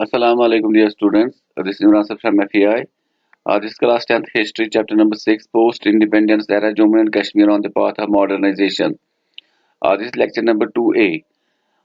Assalamu alaikum, dear students. This is Imran Sab from FEI. This class 10th history, chapter number 6, post-independence era, Jammu and Kashmir on the path of modernization. This is lecture number 2A.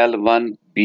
L1B,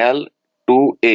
L2A,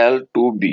L2B।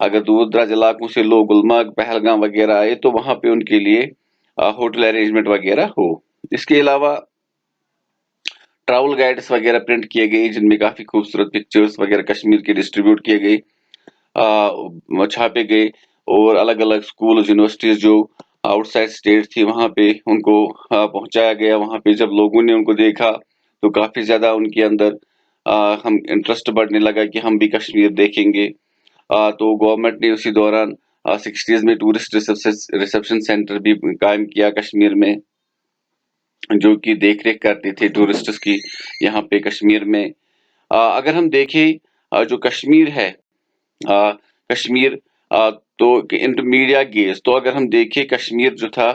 اگر دور دراز علاقوں سے لوگ گلمرگ پہلگام وغیرہ آئے تو وہاں پہ ان کے لیے ہوٹل ارینجمنٹ وغیرہ ہو. اس کے علاوہ ٹریول گائیڈس وغیرہ پرنٹ کیے گئے جن میں کافی خوبصورت پکچرز وغیرہ کشمیر کے ڈسٹریبیوٹ کیے گئے, چھاپے گئے, اور الگ الگ اسکولز یونیورسٹیز جو آؤٹ سائڈ اسٹیٹ تھی وہاں پہ ان کو پہنچایا گیا. وہاں پہ جب لوگوں نے ان کو دیکھا تو کافی زیادہ ان کے اندر ہم انٹرسٹ بڑھنے لگا کہ ہم بھی کشمیر دیکھیں گے. تو گورنمنٹ نے اسی دوران 60s میں ٹورسٹ ریسپشن سینٹر بھی قائم کیا کشمیر میں, جو کہ دیکھ ریکھ کرتے تھے ٹورسٹس کی یہاں پہ کشمیر میں. اگر ہم دیکھیں جو کشمیر ہے, کشمیر تو میڈیا گیز, تو اگر ہم دیکھیں کشمیر جو تھا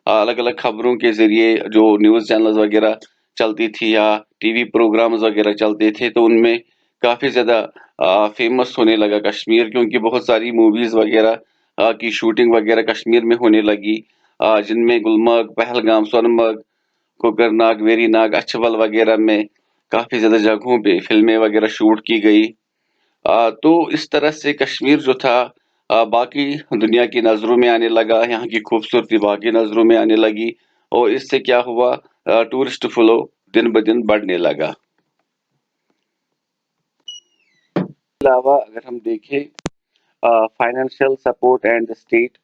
الگ الگ خبروں کے ذریعے جو نیوز چینلز وغیرہ چلتی تھی یا ٹی وی پروگرامز وغیرہ چلتے تھے تو ان میں کافی زیادہ فیمس ہونے لگا کشمیر, کیونکہ بہت ساری موویز وغیرہ کی شوٹنگ وغیرہ کشمیر میں ہونے لگی, جن میں گلمرگ, پہلگام, سونمرگ, کوکر ناگ, ویری ناگ, اچھبل وغیرہ میں کافی زیادہ جگہوں پہ فلمیں وغیرہ شوٹ کی گئی. تو اس طرح سے کشمیر جو تھا باقی دنیا کی نظروں میں آنے لگا, یہاں کی خوبصورتی باقی نظروں میں آنے لگی, اور اس سے کیا ہوا, ٹورسٹ فلو دن بدن بڑھنے لگا. علاوہ اگر ہم دیکھیں financial support and state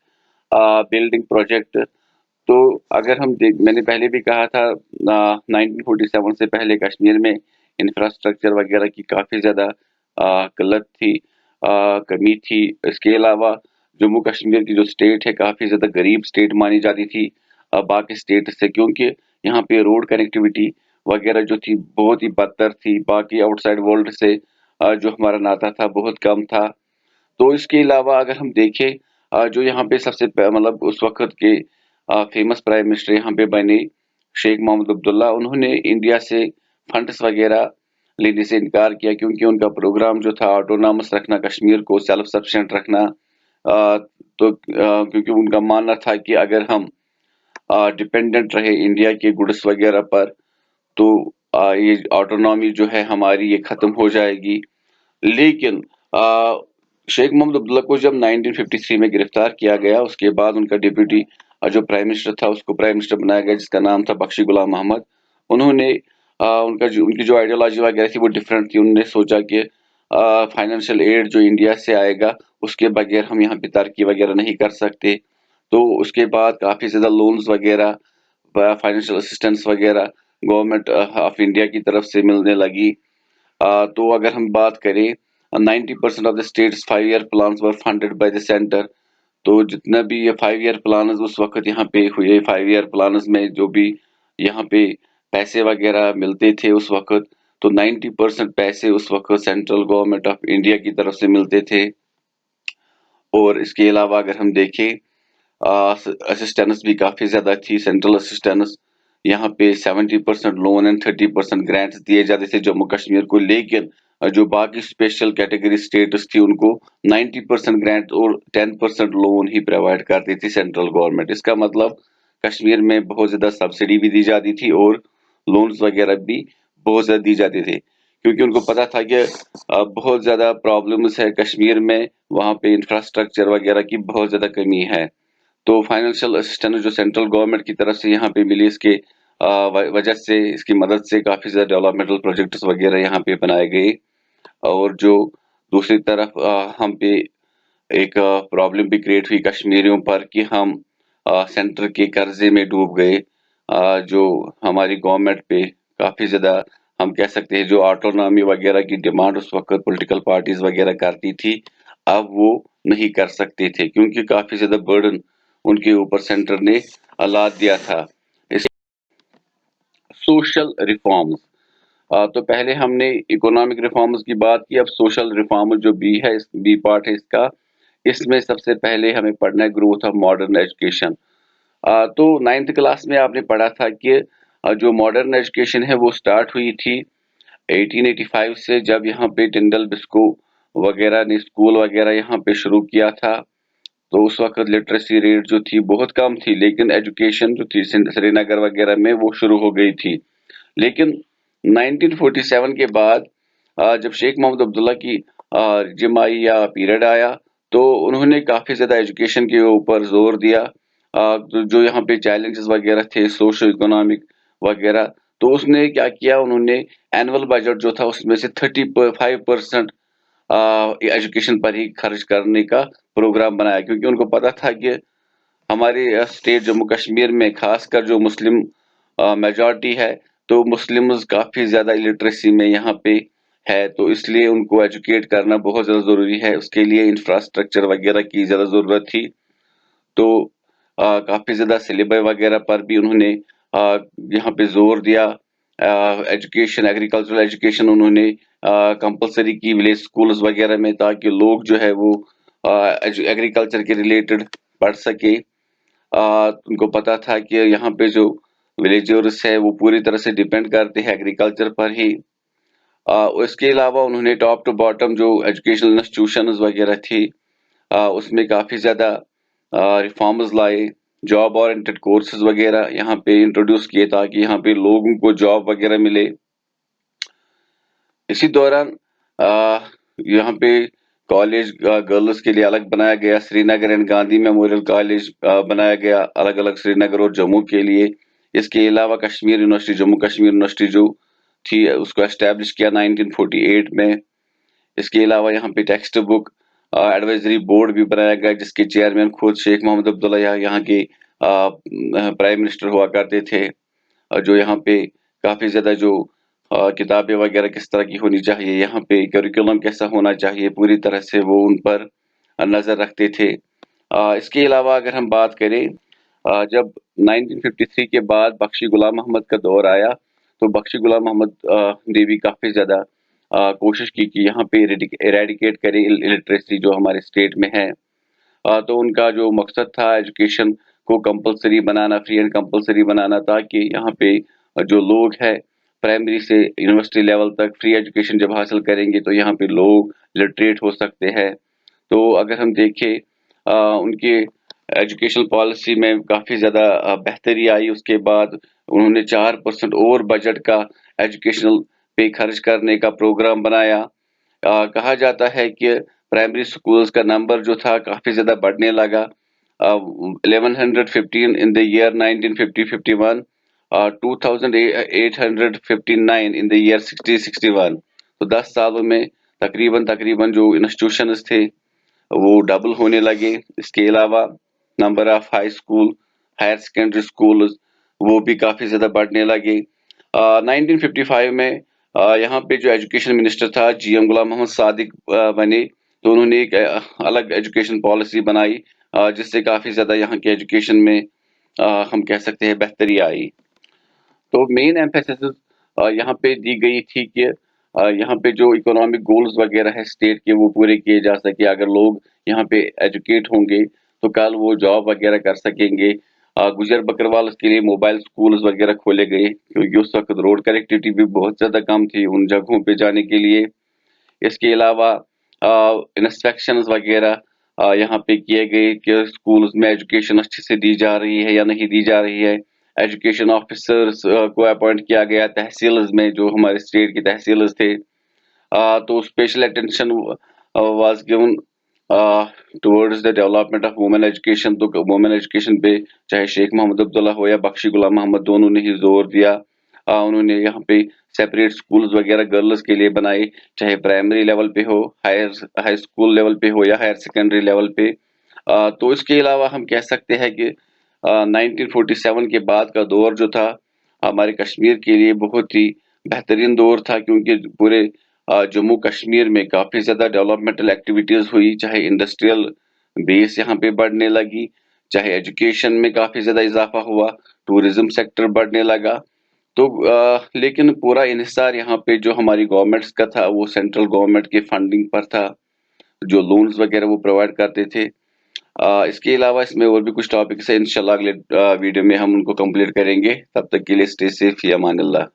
building project, تو اگر ہم میں نے پہلے بھی کہا تھا 1947 سے پہلے کشمیر میں انفراسٹرکچر وغیرہ کی کافی زیادہ قلت تھی, کمی تھی. اس کے علاوہ جموں کشمیر کی جو اسٹیٹ ہے کافی زیادہ غریب اسٹیٹ مانی جاتی تھی باقی اسٹیٹ سے, کیونکہ یہاں پہ روڈ کنیکٹیویٹی وغیرہ جو تھی بہت ہی بدتر تھی, باقی آؤٹ سائڈ ورلڈ سے جو ہمارا ناتا تھا بہت کم تھا. تو اس کے علاوہ اگر ہم دیکھیں جو یہاں پہ سب سے مطلب اس وقت کے فیمس پرائم منسٹر یہاں پہ بنے شیخ محمد عبداللہ, انہوں نے انڈیا سے فنڈس وغیرہ لینے سے انکار کیا, کیونکہ ان کا پروگرام جو تھا آٹونامس رکھنا, کشمیر کو سیلف سفیشینٹ رکھنا, تو کیونکہ ان کا ماننا تھا کہ اگر ہم ڈپینڈنٹ رہے انڈیا کے گڈس وغیرہ پر تو یہ آٹونامی جو ہے ہماری یہ ختم ہو جائے گی. لیکن شیخ محمد عبداللہ کو جب 1953 میں گرفتار کیا گیا, اس کے بعد ان کا ڈپٹی جو پرائم منسٹر تھا اس کو پرائم منسٹر بنایا گیا جس کا نام تھا بخشی غلام محمد. انہوں نے ان کی جو آئیڈیالوجی وغیرہ تھی وہ ڈفرینٹ تھی. انہوں نے سوچا کہ فائنینشیل ایڈ جو انڈیا سے آئے گا اس کے بغیر ہم یہاں پہ ترقی وغیرہ نہیں کر سکتے. تو اس کے بعد کافی زیادہ لونز وغیرہ, فائنینشیل اسسٹنس وغیرہ گورنمنٹ آف انڈیا کی طرف سے ملنے لگی. تو اگر ہم بات کریں 90% of the states 5 year plans were funded by the center. تو جتنا بھی یہ 5 year plans اس وقت یہاں پہ ہوئے, 5 year plans میں جو بھی یہاں پہ پیسے وغیرہ ملتے تھے اس وقت, تو 90% پیسے اس وقت سینٹرل گورنمنٹ آف انڈیا کی طرف سے ملتے تھے. اور اس کے علاوہ اگر ہم دیکھیں اسسٹنس بھی کافی زیادہ تھی, سینٹرل اسسٹنس یہاں پہ 70% لون اینڈ 30% گرانٹس دیے جاتے تھے جموں کشمیر کو. لیکن جو باقی اسپیشل کیٹیگری اسٹیٹس تھی ان کو 90% گرانٹ اور 10% لون ہی پرووائڈ کرتی تھی سینٹرل گورنمنٹ. اس کا مطلب کشمیر میں بہت زیادہ سبسڈی بھی دی جاتی تھی اور لونز وغیرہ بھی بہت زیادہ دی جاتی تھی, کیونکہ ان کو پتا تھا کہ بہت زیادہ پرابلمس ہے کشمیر میں, وہاں پہ انفراسٹرکچر وغیرہ کی بہت زیادہ کمی ہے. تو فائنینشیل اسسٹنس جو سینٹرل گورنمنٹ کی طرف سے یہاں پہ ملی, اس کے وجہ سے, اس کی مدد سے کافی زیادہ ڈیولپمنٹل پروجیکٹس وغیرہ یہاں پہ بنائے گئے. اور جو دوسری طرف ہم پہ ایک پرابلم بھی کریٹ ہوئی کشمیریوں پر کہ ہم سینٹر کے قرضے میں ڈوب گئے, جو ہماری گورنمنٹ پہ کافی زیادہ ہم کہہ سکتے ہیں جو آٹونامی وغیرہ کی ڈیمانڈ اس وقت پولیٹیکل پارٹیز وغیرہ کرتی تھی اب وہ نہیں کر سکتے تھے, کیونکہ کافی زیادہ برڈن ان کے اوپر سینٹر نے لاد دیا تھا. سوشل ریفارمز, تو پہلے ہم نے اکنامک ریفارمز کی بات کی, اب سوشل ریفارمز جو بی ہے, بی پارٹ ہے اس کا, اس میں سب سے پہلے ہمیں پڑھنا ہے گروتھ آف ماڈرن ایجوکیشن. تو 9th کلاس میں آپ نے پڑھا تھا کہ جو ماڈرن ایجوکیشن ہے وہ سٹارٹ ہوئی تھی 1885 سے, جب یہاں پہ ٹنڈل بسکو وغیرہ نے اسکول وغیرہ یہاں پہ شروع کیا تھا. تو اس وقت لٹریسی ریٹ جو تھی بہت کم تھی, لیکن ایجوکیشن جو تھی سری نگر وغیرہ میں وہ شروع ہو گئی تھی. لیکن 1947 کے بعد جب شیخ محمد عبداللہ کی جم آئی یا پیریڈ آیا تو انہوں نے کافی زیادہ ایجوکیشن کے اوپر زور دیا. جو یہاں پہ چیلنجز وغیرہ تھے سوشو اکنامک وغیرہ، تو اس نے کیا کیا، انہوں نے اینول بجٹ جو تھا اس میں سے 35% ایجوکیشن پر ہی خرچ کرنے کا پروگرام بنایا، کیونکہ ان کو پتا تھا کہ ہمارے اسٹیٹ جموں کشمیر میں خاص کر جو مسلم میجورٹی ہے، تو مسلمز کافی زیادہ الٹریسی میں یہاں پہ ہے، تو اس لیے ان کو ایجوکیٹ کرنا بہت زیادہ ضروری ہے. اس کے لیے انفراسٹرکچر وغیرہ کی زیادہ ضرورت تھی. تو کافی زیادہ سلیبس وغیرہ پر بھی انہوں نے یہاں پہ زور دیا. ایجوکیشن، ایگریکلچرل ایجوکیشن انہوں نے کمپلسری کی ولیج اسکولز وغیرہ میں، تاکہ لوگ جو ہے وہ ایگریکلچر کے ریلیٹڈ پڑھ سکے. ان کو پتا تھا کہ یہاں پہ جو ولیجرز ہے وہ پوری طرح سے ڈیپینڈ کرتے ہیں ایگریکلچر پر ہی. اس کے علاوہ انہوں نے ٹاپ ٹو باٹم جو ایجوکیشنل انسٹیٹیوشنز وغیرہ تھی اس میں کافی زیادہ ریفارمز لائے. جاب اورینٹڈ کورسز وغیرہ یہاں پہ انٹروڈیوس کیے تاکہ یہاں پہ لوگوں کو جاب وغیرہ ملے. اسی دوران یہاں پہ کالج گرلز کے لیے الگ بنایا گیا، Srinagar and Gandhi memorial college بنایا گیا الگ الگ سری نگر اور جموں کے لیے. اس کے علاوہ کشمیر یونیورسٹی، جموں کشمیر یونیورسٹی جو تھی اس کو اسٹیبلش کیا 1948 میں. اس کے علاوہ یہاں پہ ٹیکسٹ بک ایڈوائزری بورڈ بھی بنایا گیا، جس کے چیئرمین خود شیخ محمد عبداللہ یہاں کے پرائم منسٹر ہوا کرتے تھے. جو یہاں پہ کافی زیادہ جو کتابیں وغیرہ کس طرح کی ہونی چاہیے، یہاں پہ کیریکولم کیسا ہونا چاہیے، پوری طرح سے وہ ان پر نظر رکھتے تھے. اس کے علاوہ اگر ہم بات کریں، جب 1953 کے بعد بخشی غلام محمد کا دور آیا، تو بخشی غلام محمد نے بھی کافی زیادہ کوشش کی کہ یہاں پہ ایریڈیکیٹ کرے الٹریسی جو ہمارے اسٹیٹ میں ہے. تو ان کا جو مقصد تھا ایجوکیشن کو کمپلسری بنانا، فری اینڈ کمپلسری بنانا، تاکہ یہاں پہ جو لوگ ہے پرائمری سے یونیورسٹی لیول تک فری ایجوکیشن جب حاصل کریں گے تو یہاں پہ لوگ لٹریٹ ہو سکتے ہیں. تو اگر ہم دیکھیں ان کے ایجوکیشن پالیسی میں کافی زیادہ بہتری آئی. اس کے بعد انہوں نے 4% اور بجٹ کا ایجوکیشنل پہ خرچ کرنے کا پروگرام بنایا. کہا جاتا ہے کہ پرائمری سکولز کا نمبر جو تھا کافی زیادہ بڑھنے لگا. 1115 in the year 1950-51, 2859 in the year 60-61. تو 10 سالوں میں تقریباً جو انسٹیٹیوشنز تھے وہ ڈبل ہونے لگے. اس کے علاوہ number of high school, higher secondary schools وہ بھی کافی زیادہ بڑھنے لگے. 1955 میں یہاں پہ جو ایجوکیشن منسٹر تھا GM غلام محمد صادق بنے، تو انہوں نے ایک الگ ایجوکیشن پالیسی بنائی جس سے کافی زیادہ یہاں کے ایجوکیشن میں ہم کہہ سکتے ہیں بہتری آئی. تو مین ایمفیسس یہاں پہ دی گئی تھی کہ یہاں پہ جو اکنامک گولز وغیرہ ہے اسٹیٹ کے وہ پورے کیے جا سکے. اگر لوگ یہاں پہ ایجوکیٹ ہوں گے تو کل وہ جاب وغیرہ کر سکیں گے. گجر بکروال کے لیے موبائل سکولز وغیرہ کھولے گئے، کیونکہ اس وقت روڈ کنیکٹیوٹی بھی بہت زیادہ کم تھی ان جگہوں پہ جانے کے لیے. اس کے علاوہ انسپیکشنز وغیرہ یہاں پہ کیے گئے کہ اسکولز میں ایجوکیشن اچھے سے دی جا رہی ہے یا نہیں دی جا رہی ہے. ایجوکیشن آفیسرز کو اپوائنٹ کیا گیا تحصیلز میں، جو ہمارے اسٹیٹ کی تحصیلز تھے. تو special attention was given towards the development of women education. تو وومن ایجوکیشن پہ چاہے شیخ محمد عبداللہ ہو یا بخشی غلام محمد، دونوں نے ہی زور دیا. انہوں نے یہاں پہ سیپریٹ سکولز وغیرہ گرلز کے لیے بنائے، چاہے پرائمری لیول پہ ہو، ہائی اسکول لیول پہ ہو یا ہائر سیکنڈری لیول پہ. تو اس کے علاوہ ہم کہہ سکتے ہیں کہ 1947 کے بعد کا دور جو تھا ہمارے کشمیر کے لیے بہت ہی بہترین دور تھا، کیونکہ پورے جموں کشمیر میں کافی زیادہ ڈیولپمنٹل ایکٹیویٹیز ہوئی. چاہے انڈسٹریل بیس یہاں پہ بڑھنے لگی، چاہے ایجوکیشن میں کافی زیادہ اضافہ ہوا، ٹورزم سیکٹر بڑھنے لگا. تو لیکن پورا انحصار یہاں پہ جو ہماری گورنمنٹس کا تھا وہ سینٹرل گورنمنٹ کے فنڈنگ پر تھا، جو لونز وغیرہ وہ پرووائڈ کرتے تھے. اس کے علاوہ اس میں اور بھی کچھ ٹاپکس ہیں، انشاءاللہ اگلے ویڈیو میں ہم ان کو کمپلیٹ کریں گے. تب تک کے لیے اسٹے سیف، فی امان اللہ.